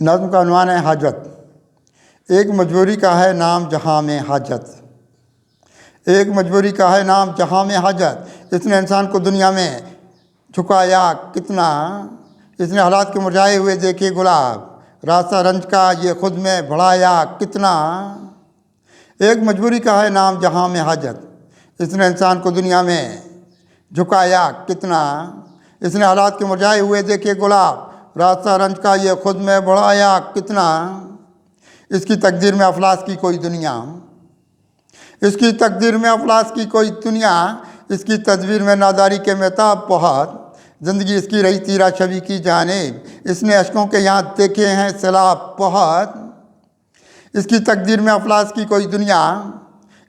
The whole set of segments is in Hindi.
नज़्म का उन्वान है हाजत। एक मजबूरी का है नाम जहाँ में हाजत, एक मजबूरी का है नाम जहाँ में हाजत। इसने इंसान को दुनिया में झुकाया कितना, इसने हालात के मुरझाए हुए देखे गुलाब, रास्ता रंज का ये खुद में बढ़ाया कितना। एक मजबूरी का है नाम जहाँ में हाजत, इसने इंसान को दुनिया में झुकाया कितना। इसने हालात के मुरझाए हुए देखे गुलाब, रास्ता रंज का ये खुद में बढ़ाया कितना। इसकी तकदीर में अफलास की कोई दुनिया, इसकी तकदीर में अफलास की कोई दुनिया, इसकी तदबीर में नादारी के मेहताब बहुत। ज़िंदगी इसकी रही तीरा छवि की जानिब, इसने अशकों के यहाँ देखे हैं सैलाब बहुत। इसकी तकदीर में अफलास की कोई दुनिया,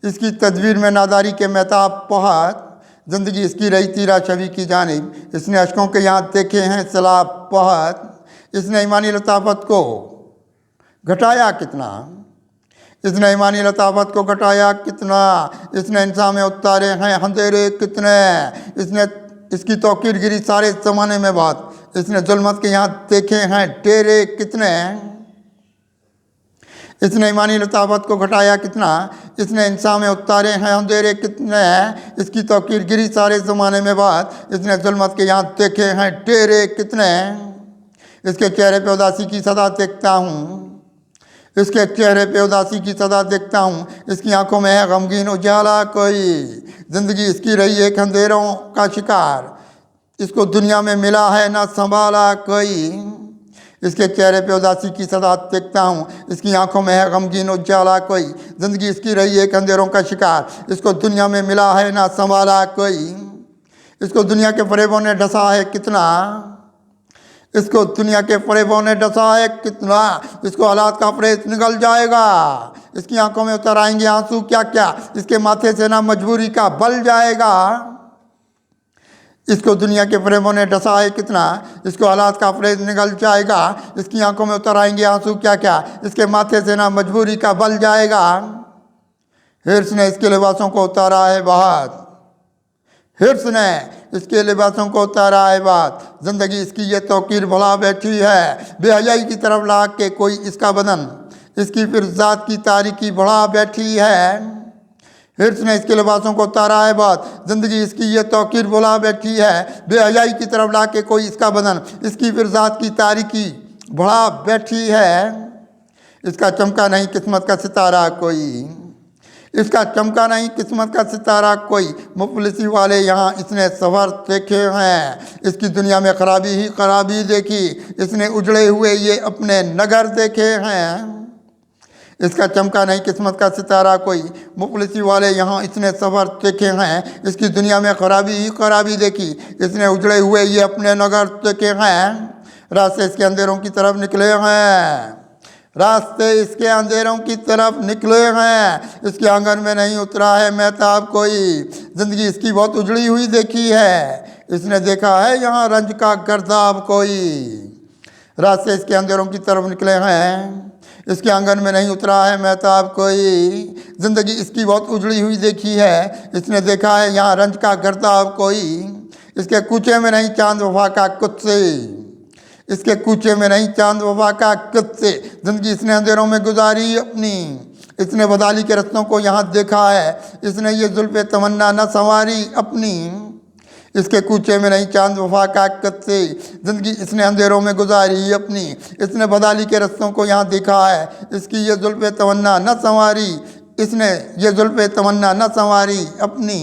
इसकी तदबीर में नादारी के मेहताब बहुत। ज़िंदगी इसकी रही तीरा छवि की जानिब, इसने अशकों के यहाँ देखे हैं सैलाब बहुत। इसने ईमानी लताफत को घटाया कितना, इसने ईमानी लताफत को घटाया कितना। इसने इंसान में उतारे हैं अंधेरे कितने, इसने इसकी तौकीर गिरी सारे ज़माने में बात। इसने जुल्मत के यहाँ देखे हैं डेरे कितने, इसने ईमानी लताफत को घटाया कितना। इसने इंसान में उतारे हैं अंधेरे कितने, इसकी तौकीर गिरी सारे ज़माने में बात। इसने जुल्मत के यहाँ देखे हैं डेरे कितने। इसके चेहरे पे उदासी की सदा देखता हूँ, इसके चेहरे पे उदासी की सदा देखता हूँ। इसकी आंखों में है गमगीन उजाला कोई, ज़िंदगी इसकी रही एक अंधेरों का शिकार, इसको दुनिया में मिला है ना संभाला कोई। इसके चेहरे पे उदासी की सदा देखता हूँ, इसकी आंखों में है गमगीन उजाला कोई, ज़िंदगी इसकी रही एक अंधेरों का शिकार, इसको दुनिया में मिला है ना संभाला कोई। इसको दुनिया के फरेबों ने डसा है कितना, इसको दुनिया के फरेबों ने डसा है कितना। इसको हालात का फरेब निकल जाएगा, इसकी आंखों में उतर आएंगे आंसू क्या क्या, इसके माथे से ना मजबूरी का बल जाएगा। इसको दुनिया के फरेबों ने डसा है कितना, इसको हालात का फरेब निकल जाएगा, इसकी आंखों में उतर आएंगे आंसू क्या क्या, इसके माथे से ना मजबूरी का बल जाएगा। हिर्स ने इसके लिबासों को उतारा है बात, हिर्स ने इसके लिबासों को उतारा है बात। ज़िंदगी इसकी ये तौकीर भला बैठी है, बेहयाई की तरफ ला के कोई इसका बदन, इसकी फिर ज़ात की तारीकी बढ़ा बैठी है। हिर्स ने इसके लिबासों को उतारा है बात, ज़िंदगी इसकी ये तौकीर भला बैठी है, बेहयाई की तरफ ला के कोई इसका बदन, इसकी फिर ज़ात की तारीकी बढ़ा बैठी है। इसका चमका नहीं किस्मत का सितारा कोई, इसका चमका नहीं किस्मत का सितारा कोई, मुफलिसी वाले यहाँ इसने सफ़र देखे हैं, इसकी दुनिया में खराबी ही खराबी देखी, इसने उजड़े हुए ये अपने नगर देखे हैं। इसका चमका नहीं किस्मत का सितारा कोई, मुफलिसी वाले यहाँ इसने सफ़र देखे हैं, इसकी दुनिया में खराबी ही खराबी देखी, इसने उजड़े हुए ये अपने नगर देखे हैं। रास्ते इसके अंधेरों की तरफ निकले हैं, रास्ते इसके अंधेरों की तरफ निकले हैं, इसके आंगन में नहीं उतरा है मेहताब कोई, ज़िंदगी इसकी बहुत उजड़ी हुई देखी है, इसने देखा है यहाँ रंज का गर्दाब कोई। रास्ते इसके अंधेरों की तरफ निकले हैं, इसके आंगन में नहीं उतरा है मेहताब कोई, ज़िंदगी इसकी बहुत उजड़ी हुई देखी है, इसने देखा है यहाँ रंज का गर्दाब कोई। इसके कूचे में नहीं चांद वफा का कुत्से, इसके कूचे में नहीं चांद वफा का किस्से, ज़िंदगी इसने अंधेरों में गुजारी अपनी, इसने बदाली के रस्तों को यहाँ देखा है, इसने ये जुल्फ़े तमन्ना न संवारी अपनी। इसके कूचे में नहीं चांद वफा का किस्से, ज़िंदगी इसने अंधेरों में गुजारी अपनी, इसने बदाली के रस्तों को यहाँ देखा है, इसकी ये जुल्फ़े तमन्ना न संवारी, इसने ये जुल्फ़े तमन्ना न संवारी अपनी।